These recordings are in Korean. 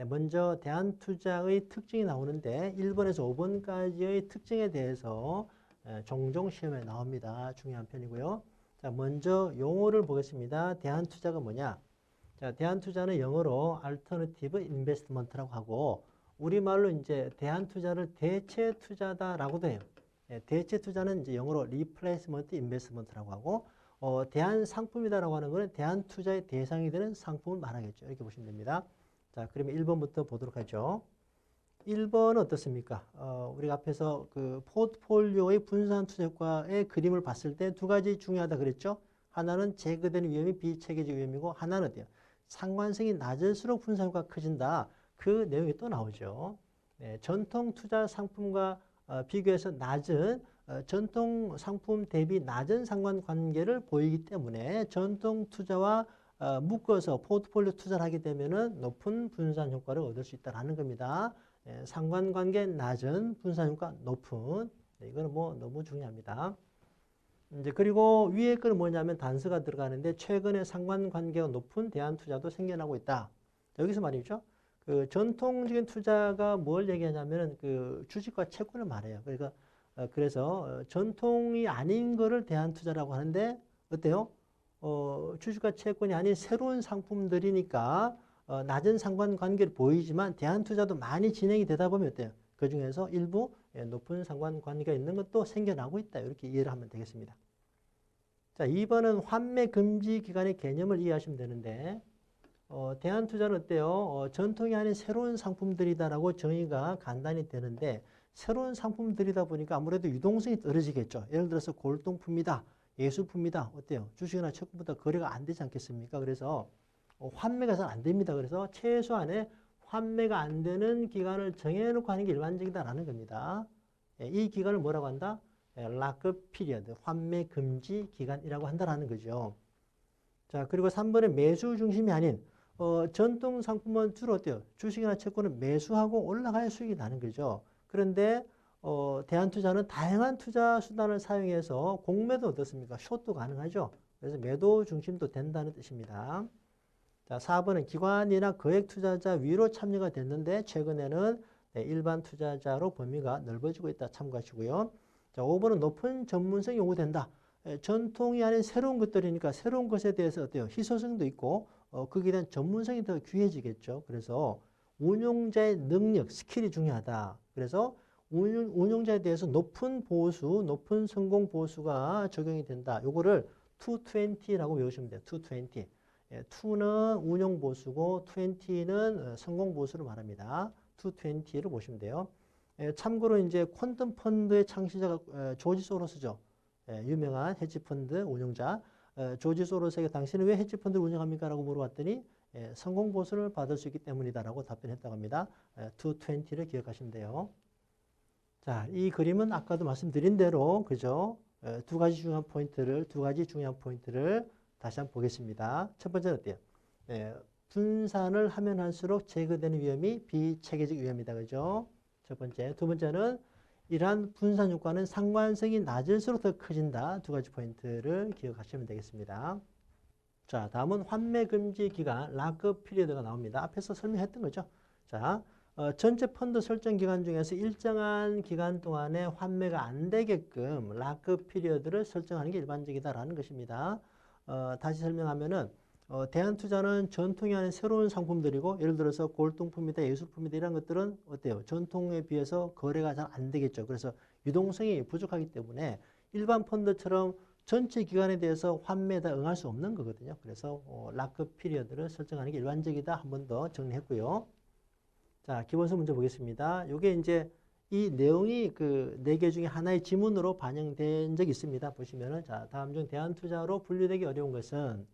네, 먼저 대한투자의 특징이 나오는데 1번에서 5번까지의 특징에 대해서 종종 시험에 나옵니다. 중요한 편이고요. 자, 먼저 용어를 보겠습니다. 대한투자가 뭐냐? 자, 대한투자는 영어로 Alternative Investment라고 하고 우리말로 이제 대한투자를 대체 투자다라고도 해요. 대체 투자는 이제 영어로 Replacement Investment라고 하고 대한상품이다라고 하는 것은 대한투자의 대상이 되는 상품을 말하겠죠. 이렇게 보시면 됩니다. 자, 그러면 1번부터 보도록 하죠. 1번은 어떻습니까? 우리가 앞에서 그 포트폴리오의 분산 투자 효과의 그림을 봤을 때 두 가지 중요하다 그랬죠? 하나는 제거되는 위험이 비체계적 위험이고 하나는 어때요? 상관성이 낮을수록 분산 효과가 커진다. 그 내용이 또 나오죠. 네, 전통 투자 상품과 비교해서 낮은 전통 상품 대비 낮은 상관관계를 보이기 때문에 전통 투자와 묶어서 포트폴리오 투자를 하게 되면은 높은 분산 효과를 얻을 수 있다는 겁니다. 상관관계 낮은 분산 효과 높은 이거는 뭐 너무 중요합니다. 이제 그리고 위에 거는 뭐냐면 단서가 들어가는데 최근에 상관관계가 높은 대한투자도 생겨나고 있다. 여기서 말이죠. 그 전통적인 투자가 뭘 얘기하냐면은 그 주식과 채권을 말해요. 그러니까 그래서 전통이 아닌 거를 대한투자라고 하는데 어때요? 주식과 채권이 아닌 새로운 상품들이니까 낮은 상관관계를 보이지만 대한투자도 많이 진행이 되다 보면 어때요? 그 중에서 일부 높은 상관관계가 있는 것도 생겨나고 있다. 이렇게 이해를 하면 되겠습니다. 자, 2번은 환매 금지 기간의 개념을 이해하시면 되는데 대한투자는 어때요? 전통이 아닌 새로운 상품들이다라고 정의가 간단히 되는데 새로운 상품들이다 보니까 아무래도 유동성이 떨어지겠죠. 예를 들어서 골동품이다, 예술품이다. 어때요? 주식이나 채권보다 거래가 안 되지 않겠습니까? 그래서 환매가 잘 안 됩니다. 그래서 최소한의 환매가 안 되는 기간을 정해놓고 하는 게 일반적이다라는 겁니다. 이 기간을 뭐라고 한다? 락업 피리어드, 환매 금지 기간이라고 한다라는 거죠. 자, 그리고 3번은 매수 중심이 아닌 전통 상품은 주로 어때요? 주식이나 채권은 매수하고 올라가야 수익이 나는 거죠. 그런데 대한투자는 다양한 투자 수단을 사용해서 공매도 어떻습니까? 숏도 가능하죠. 그래서 매도 중심도 된다는 뜻입니다. 자, 4번은 기관이나 거액 투자자 위로 참여가 됐는데 최근에는 일반 투자자로 범위가 넓어지고 있다 참고하시고요. 자, 5번은 높은 전문성이 요구된다. 전통이 아닌 새로운 것들이니까 새로운 것에 대해서 어때요? 희소성도 있고 거기에 대한 전문성이 더 귀해지겠죠. 그래서 운용자의 능력, 스킬이 중요하다. 그래서 운용자에 대해서 높은 보수, 높은 성공 보수가 적용이 된다. 요거를 220라고 외우시면 돼요. 220. 2는 운용 보수고 20는 성공 보수를 말합니다. 220를 보시면 돼요. 참고로 이제 퀀텀 펀드의 창시자가 조지 소로스죠. 유명한 헤지펀드 운용자 조지 소로스에게 당신은 왜 헤지펀드를 운영합니까? 라고 물어봤더니 성공 보수를 받을 수 있기 때문이다라고 답변했다고 합니다. 220를 기억하시면 돼요. 자, 이 그림은 아까도 말씀드린 대로 그죠? 두 가지 중요한 포인트를 다시 한번 보겠습니다. 첫 번째는 어때요? 분산을 하면 할수록 제거되는 위험이 비체계적 위험이다. 그죠? 첫 번째. 두 번째는 이러한 분산 효과는 상관성이 낮을수록 더 커진다. 두 가지 포인트를 기억하시면 되겠습니다. 자, 다음은 환매 금지 기간, 락업 피리어드가 나옵니다. 앞에서 설명했던 거죠. 자, 전체 펀드 설정 기간 중에서 일정한 기간 동안에 환매가 안 되게끔 락업 피리어드를 설정하는 게 일반적이다라는 것입니다. 다시 설명하면은 대한투자는 전통이 아닌 새로운 상품들이고 예를 들어서 골동품이다, 예술품이다 이런 것들은 어때요? 전통에 비해서 거래가 잘 안 되겠죠. 그래서 유동성이 부족하기 때문에 일반 펀드처럼 전체 기간에 대해서 환매에다 응할 수 없는 거거든요. 그래서 락업 피리어드를 설정하는 게 일반적이다. 한 번 더 정리했고요. 자, 기본서 문제 보겠습니다. 이게 이제 이 내용이 그 4개 중에 하나의 지문으로 반영된 적이 있습니다. 보시면은 자, 다음 중 대한투자로 분류되기 어려운 것은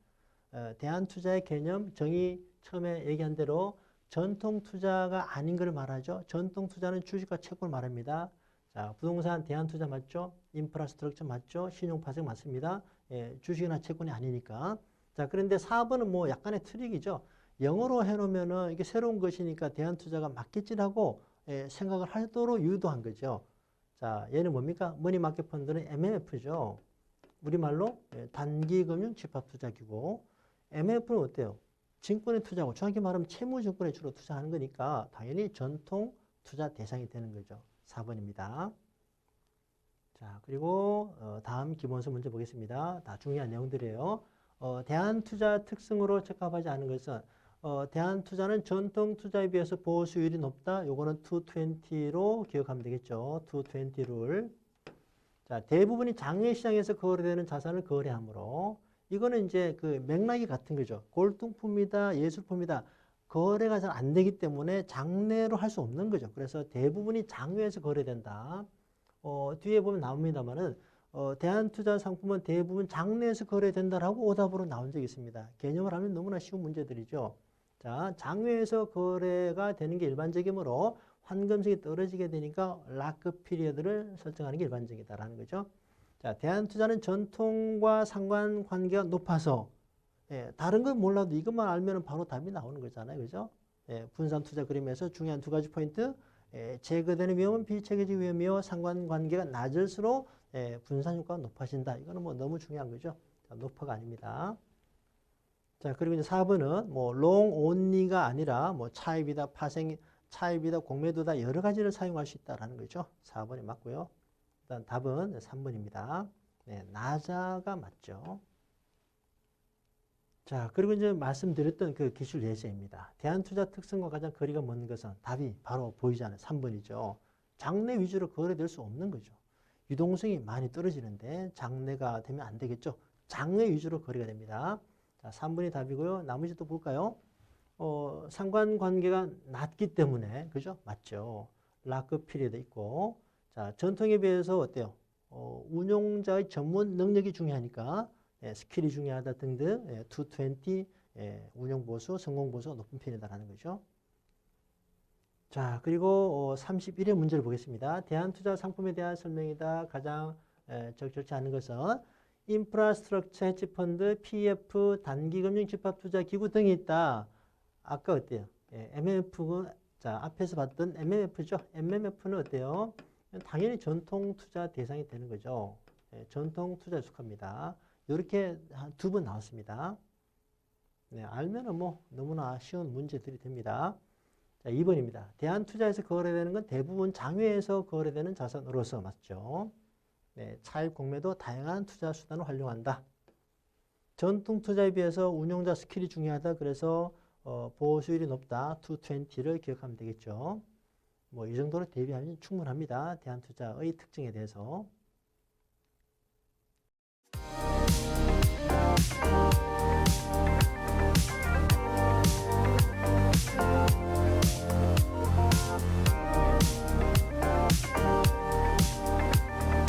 대한투자의 개념 정의 처음에 얘기한 대로 전통투자가 아닌 걸 말하죠. 전통투자는 주식과 채권을 말합니다. 자, 부동산 대한투자 맞죠? 인프라스트럭처 맞죠? 신용파생 맞습니다. 주식이나 채권이 아니니까. 자, 그런데 4번은 뭐 약간의 트릭이죠. 영어로 해놓으면은 이게 새로운 것이니까 대한투자가 맞겠지라고 생각을 하도록 유도한 거죠. 자, 얘는 뭡니까? 머니마켓 펀드는 MMF죠. 우리말로 단기금융 집합투자기고 MMF는 어때요? 증권에 투자하고 정확히 말하면 채무증권에 주로 투자하는 거니까 당연히 전통 투자 대상이 되는 거죠. 4번입니다. 자, 그리고 다음 기본서 문제 보겠습니다. 다 중요한 내용들이에요. 대한투자 특성으로 적합하지 않은 것은 대한투자는 전통투자에 비해서 보수율이 높다. 요거는 220로 기억하면 되겠죠. 220 룰. 자, 대부분이 장외시장에서 거래되는 자산을 거래하므로 이거는 이제 그 맥락이 같은 거죠. 골동품이다, 예술품이다. 거래가 잘 안 되기 때문에 장내로 할 수 없는 거죠. 그래서 대부분이 장외에서 거래된다. 뒤에 보면 나옵니다만은 대한투자 상품은 대부분 장내에서 거래된다라고 오답으로 나온 적이 있습니다. 개념을 하면 너무나 쉬운 문제들이죠. 자, 장외에서 거래가 되는 게 일반적이므로 환금성이 떨어지게 되니까 락크 피리어드를 설정하는 게 일반적이다라는 거죠. 자, 대한투자는 전통과 상관관계가 높아서 다른 건 몰라도 이것만 알면 바로 답이 나오는 거잖아요. 그죠? 분산투자 그림에서 중요한 두 가지 포인트. 제거되는 위험은 비체계적 위험이요. 상관관계가 낮을수록 분산효과가 높아진다. 이거는 뭐 너무 중요한 거죠. 자, 높아가 아닙니다. 자, 그리고 이제 4번은 뭐 롱 온리가 아니라 뭐 차입이다, 파생, 차입이다, 공매도다 여러 가지를 사용할 수 있다라는 거죠. 4번이 맞고요. 일단 답은 3번입니다. 네, 나자가 맞죠. 자, 그리고 이제 말씀드렸던 그 기술 예제입니다. 대한투자 특성과 가장 거리가 먼 것은 답이 바로 보이잖아요. 3번이죠. 장내 위주로 거래될 수 없는 거죠. 유동성이 많이 떨어지는데 장내가 되면 안 되겠죠. 장외 위주로 거래가 됩니다. 자, 3번이 답이고요. 나머지 또 볼까요? 상관관계가 낮기 때문에, 그죠? 맞죠. 락크 피리어드 있고, 자, 전통에 비해서 어때요? 운용자의 전문 능력이 중요하니까, 스킬이 중요하다 등등, 220, 운용보수, 성공보수가 높은 편이다라는 거죠. 자, 그리고 31회 문제를 보겠습니다. 대한투자 상품에 대한 설명이다. 가장 적절치 않은 것은 인프라스트럭처 헤지펀드, PF, 단기금융집합투자기구 등이 있다. 아까 어때요? MMF는 자 앞에서 봤던 MMF죠. MMF는 어때요? 당연히 전통투자 대상이 되는 거죠. 전통투자에 속합니다. 이렇게 한 2번 나왔습니다. 네, 알면은 뭐 너무나 쉬운 문제들이 됩니다. 자, 2번입니다. 대한투자에서 거래되는 건 대부분 장외에서 거래되는 자산으로서 맞죠. 네, 차입 공매도 다양한 투자 수단을 활용한다. 전통 투자에 비해서 운용자 스킬이 중요하다. 그래서 보수율이 높다. 220를 기억하면 되겠죠. 뭐 이 정도로 대비하면 충분합니다. 대한투자의 특징에 대해서.